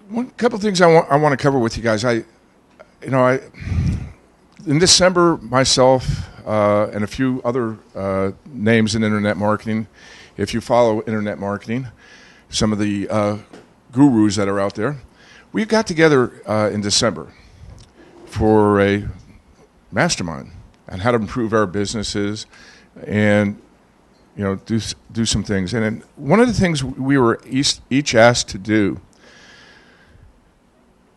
One couple of things I want to cover with you guys. In December, myself and a few other names in internet marketing, if you follow internet marketing, some of the gurus that are out there, we got together in December for a mastermind on how to improve our businesses and do some things. And then one of the things we were each asked to do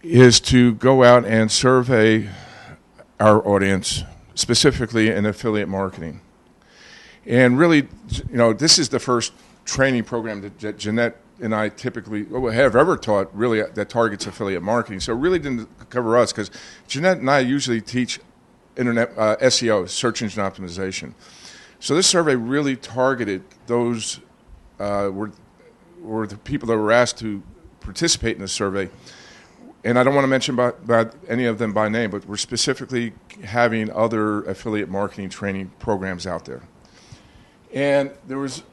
is to go out and survey our audience, specifically in affiliate marketing. And really, this is the first training program that Jeanette and I typically have ever taught, really, that targets affiliate marketing. So it really didn't cover us, because Jeanette and I usually teach internet SEO, search engine optimization. So this survey really targeted those were the people that were asked to participate in the survey. And I don't want to mention about any of them by name, but we're specifically having other affiliate marketing training programs out there. And there was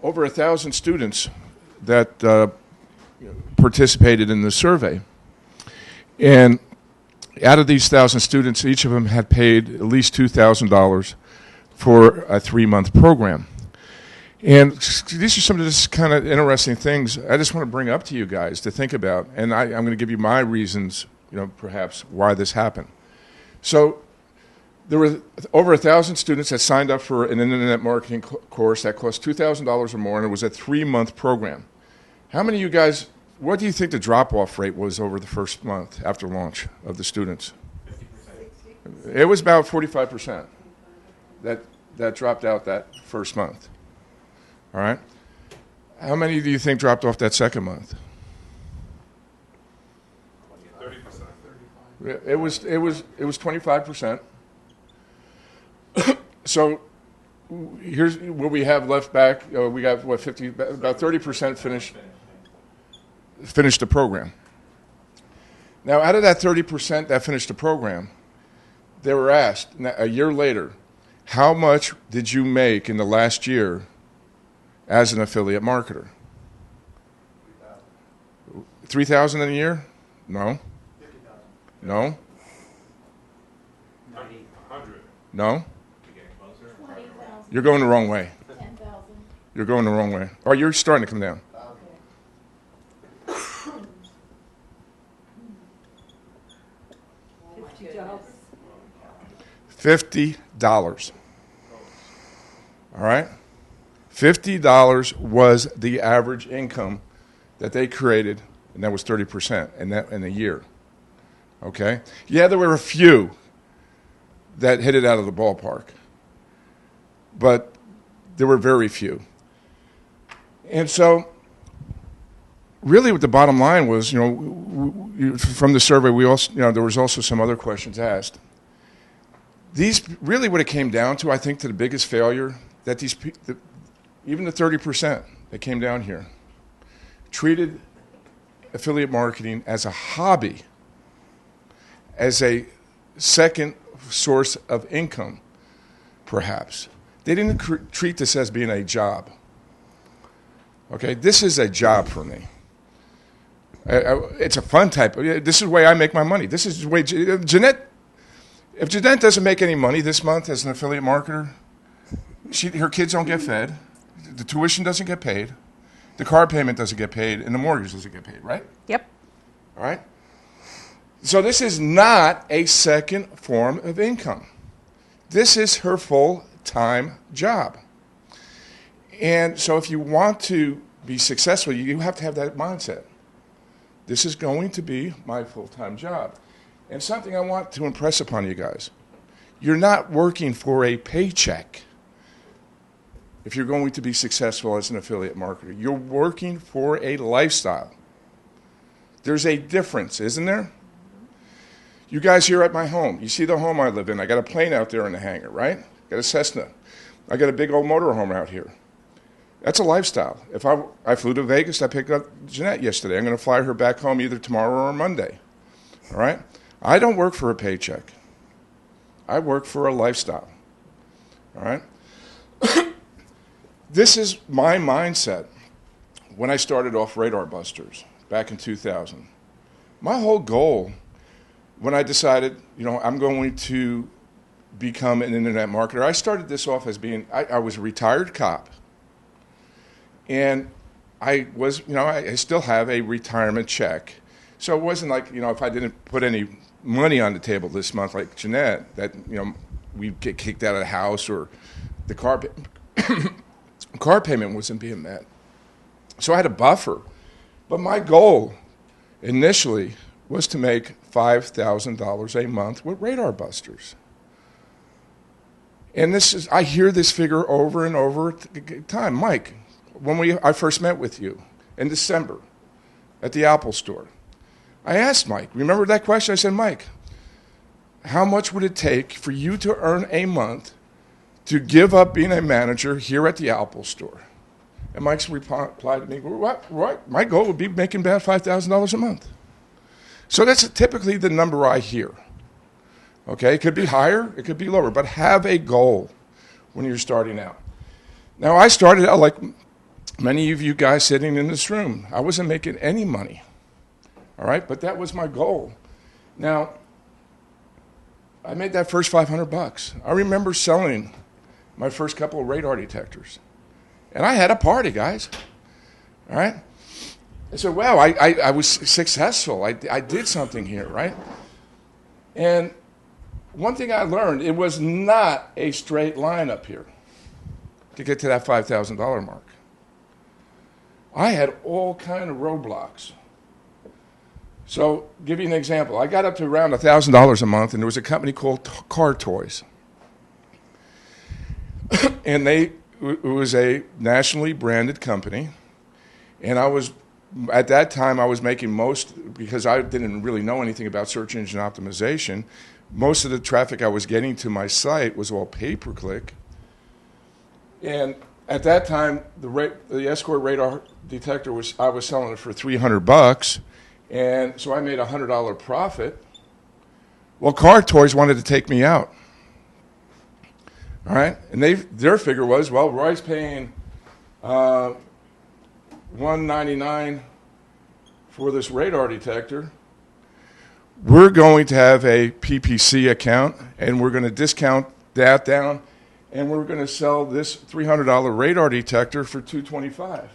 over 1,000 students that participated in the survey. And out of these 1,000 students, each of them had paid at least $2,000 for a 3-month program. And these are some of the kind of interesting things I just want to bring up to you guys to think about. And I'm going to give you my reasons, perhaps why this happened. So there were over 1,000 students that signed up for an internet marketing course that cost $2,000 or more, and it was a 3-month program. How many of you guys, what do you think the drop-off rate was over the first month after launch of the students? 50%. It was about 45% that dropped out that first month. All right. How many do you think dropped off that second month? 30%. It was 25%. So here's what we have left back. We got about 30% finished the program. Now, out of that 30% that finished the program, they were asked a year later, how much did you make in the last year as an affiliate marketer? $3,000 in a year? No. No. 100. No. You're going the wrong way. 10,000. You're going the wrong way. Oh, you're starting to come down. $50. All right? $50 was the average income that they created, and that was 30% in a year. Okay? Yeah, there were a few that hit it out of the ballpark, but there were very few. And so, really, what the bottom line was, from the survey, we also, there was also some other questions asked. These really, what it came down to, I think, to the biggest failure, that even the 30% that came down here treated affiliate marketing as a hobby, as a second source of income, perhaps. They didn't treat this as being a job. Okay, this is a job for me. It's a fun type. This is the way I make my money. This is the way Jeanette. If Jeanette doesn't make any money this month as an affiliate marketer, her kids don't get fed, the tuition doesn't get paid, the car payment doesn't get paid, and the mortgage doesn't get paid, right? Yep. All right? So this is not a second form of income. This is her full-time job. And so if you want to be successful, you have to have that mindset. This is going to be my full-time job. And something I want to impress upon you guys. You're not working for a paycheck if you're going to be successful as an affiliate marketer. You're working for a lifestyle. There's a difference, isn't there? You guys here at my home, you see the home I live in. I got a plane out there in the hangar, right? I got a Cessna. I got a big old motorhome out here. That's a lifestyle. If I flew to Vegas, I picked up Jeanette yesterday. I'm going to fly her back home either tomorrow or Monday. All right? I don't work for a paycheck. I work for a lifestyle. All right? This is my mindset when I started off Radar Busters back in 2000. My whole goal when I decided, I'm going to become an internet marketer, I started this off as being, I was a retired cop. And I was, I still have a retirement check. So it wasn't like, if I didn't put any money on the table this month, like Jeanette, that, we'd get kicked out of the house or the car payment wasn't being met. So I had a buffer. But my goal initially was to make $5,000 a month with Radar Busters. And I hear this figure over and over at the time. Mike, when I first met with you in December at the Apple store, I asked Mike, remember that question? I said, Mike, how much would it take for you to earn a month to give up being a manager here at the Apple store? And Mike's replied to me, what? My goal would be making about $5,000 a month. So that's typically the number I hear. Okay, it could be higher, it could be lower, but have a goal when you're starting out. Now, I started out like many of you guys sitting in this room. I wasn't making any money, all right, but that was my goal. Now, I made that first $500. I remember selling my first couple of radar detectors, and I had a party, guys, all right? I said, wow, I was successful. I did something here, right? And one thing I learned, it was not a straight line up here to get to that $5,000 mark. I had all kind of roadblocks. So, give you an example. I got up to around $1,000 a month, and there was a company called Car Toys. And it was a nationally branded company, and at that time, I was making most, because I didn't really know anything about search engine optimization, most of the traffic I was getting to my site was all pay-per-click. And at that time, the Escort radar detector I was selling it for $300, and so I made a $100 profit. Well, Car Toys wanted to take me out. All right? And their figure was, well, Roy's paying $199 for this radar detector. We're going to have a PPC account, and we're going to discount that down, and we're going to sell this $300 radar detector for $225.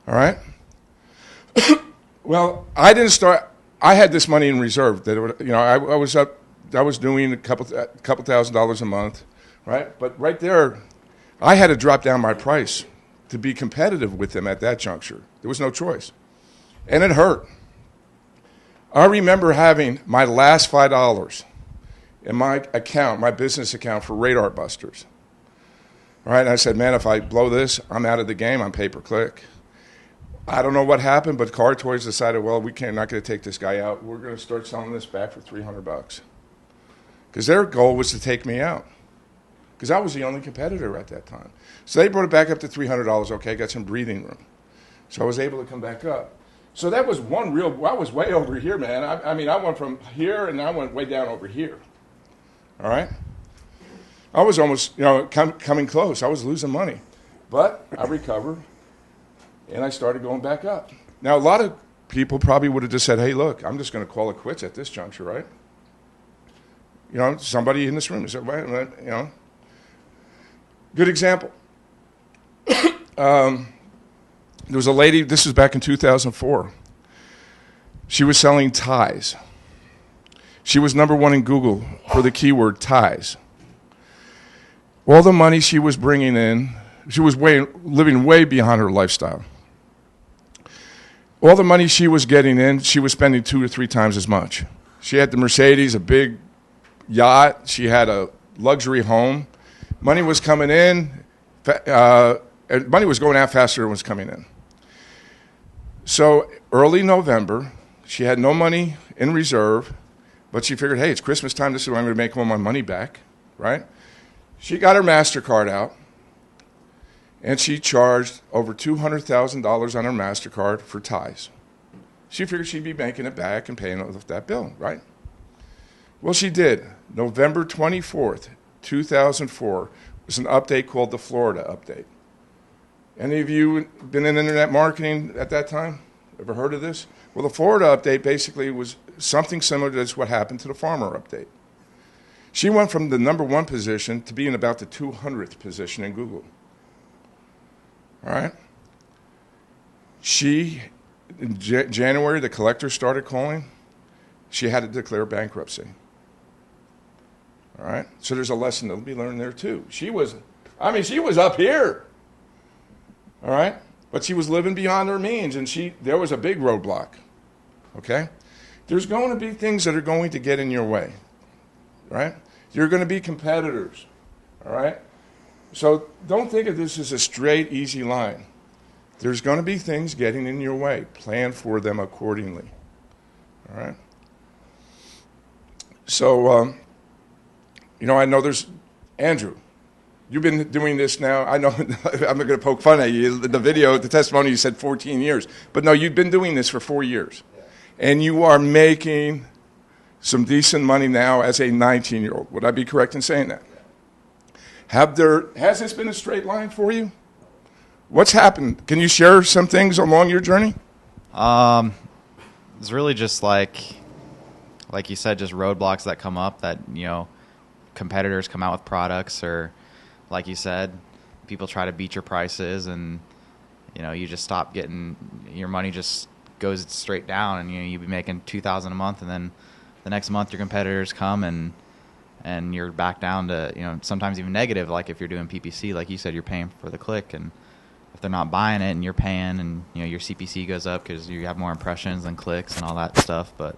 All right? Well, I didn't start. I had this money in reserve. That I was doing a couple $1,000s a month, right? But right there, I had to drop down my price to be competitive with them at that juncture. There was no choice. And it hurt. I remember having my last $5 in my account, my business account for Radar Busters. All right, and I said, man, if I blow this, I'm out of the game. I'm pay-per-click. I don't know what happened, but Car Toys decided, well, not going to take this guy out. We're going to start selling this back for $300. Because their goal was to take me out. Because I was the only competitor at that time. So they brought it back up to $300. Okay, got some breathing room. So I was able to come back up. So that was I was way over here, man. I mean, I went from here and I went way down over here. All right? I was almost, coming close. I was losing money. But I recovered, and I started going back up. Now, a lot of people probably would have just said, hey, look, I'm just going to call it quits at this juncture, right? Somebody in this room said, well, Good example. There was a lady, this was back in 2004. She was selling ties. She was #1 in Google for the keyword ties. All the money she was bringing in, she was living way beyond her lifestyle. All the money she was getting in, she was spending 2 or 3 times as much. She had the Mercedes, a big yacht. She had a luxury home. Money was coming in, and money was going out faster than it was coming in. So early November, she had no money in reserve, but she figured, hey, it's Christmas time. This is when I'm going to make all my money back, right? She got her MasterCard out, and she charged over $200,000 on her MasterCard for ties. She figured she'd be making it back and paying off that bill, right? Well, she did. November 24th, 2004 was an update called the Florida update. Any of you been in internet marketing at that time? Ever heard of this? Well, the Florida update basically was something similar to what happened to the farmer update. She went from the #1 position to being about the 200th position in Google. All right? In January, the collectors started calling. She had to declare bankruptcy. All right? So there's a lesson that'll be learned there too. She was up here. All right? But she was living beyond her means, and there was a big roadblock. Okay? There's going to be things that are going to get in your way. Right? You're going to be competitors. All right? So don't think of this as a straight, easy line. There's going to be things getting in your way. Plan for them accordingly. All right? So, I know there's Andrew. You've been doing this now. I know I'm not going to poke fun at you. The testimony, you said 14 years. But no, you've been doing this for 4 years. And you are making some decent money now as a 19-year-old. Would I be correct in saying that? Has this been a straight line for you? What's happened? Can you share some things along your journey? It's really just like you said, just roadblocks that come up that, competitors come out with products, or like you said, people try to beat your prices, and, you just stop getting, your money just goes straight down, and, you be making $2,000 a month, and then the next month your competitors come and you're back down to, sometimes even negative. Like if you're doing PPC, like you said, you're paying for the click, and if they're not buying it and you're paying, and your CPC goes up because you have more impressions and clicks and all that stuff. But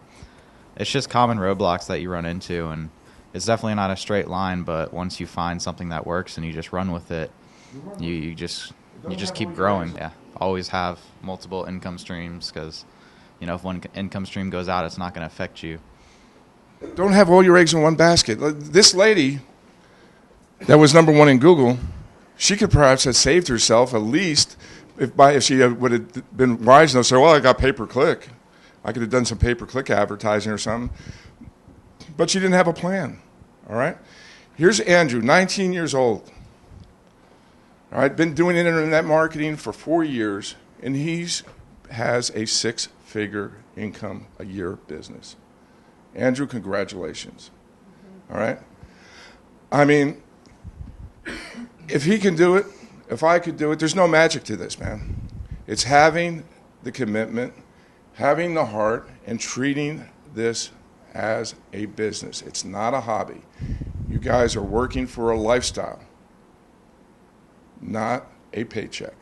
it's just common roadblocks that you run into, and it's definitely not a straight line. But once you find something that works and you just run with it, you just keep growing. Yeah, always have multiple income streams, because if one income stream goes out, it's not going to affect you. Don't have all your eggs in one basket. This lady that was #1 in Google, she could perhaps have saved herself at least if she would have been wise enough to say, well, I got pay-per-click. I could have done some pay-per-click advertising or something. But she didn't have a plan. All right? Here's Andrew, 19 years old. All right, been doing internet marketing for 4 years, and he has a 6-figure income a year business. Andrew, congratulations. All right? I mean, if he can do it, if I could do it, there's no magic to this, man. It's having the commitment, having the heart, and treating this as a business. It's not a hobby. You guys are working for a lifestyle, not a paycheck.